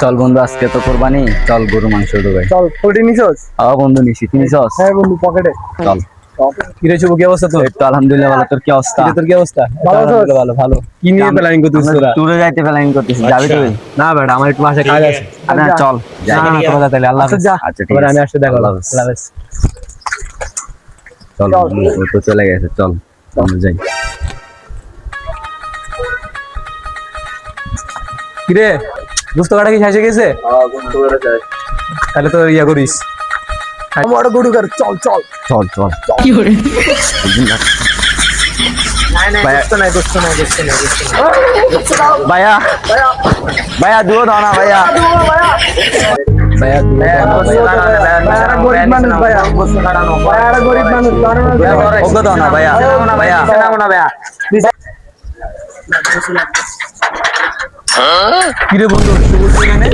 চল বন্ধু, আজকে তো কোরবানি, চল গরু মাংস ঢোকাই। চল কোটি নিছস? বন্ধু নিছি, তুই নিছস? হ্যাঁ বন্ধু পকেটে। চল। কি রে শুভ, কি অবস্থা তোর? এই তো আলহামদুলিল্লাহ ভালো, তোর কি অবস্থা? তোর কি অবস্থা? ভালো আছিস? ভালো ভালো। কি নিয়ে প্ল্যানিং করতেছিস তোরা? ট্যুরে যাইতে প্ল্যানিং করতেছিস, যাবি তুই? না বেটা, আমার একটু বাসায় কাজ আছে। আরে না, চল যাই। না তোরা যা তাহলে, আল্লাহ আচ্ছা, হাফেজ। যা। আচ্ছা, ঠিক এবার আছে। আমি আসতে দেখো। আল্লাহ আল্লাহ হাফেজ। হাফেজ। চল ও তো চলে গেছে, চল আমরা যাই। কি রে দোস্ত, কাটা কি শেষ হয়ে গেছে? তাহলে তো ইয়া করিস, আমার গরু কর। চল চল চল চল। কি করে? ভাইয়া ভাইয়া দুও দাও না ভাইয়া। ভাইয়া গরিব মানুষ ভাইয়া, গরিব মানুষ ওকে দাও না ভাইয়া। ভাইয়া কি রে বন্ধু, কি বলছিস এখানে?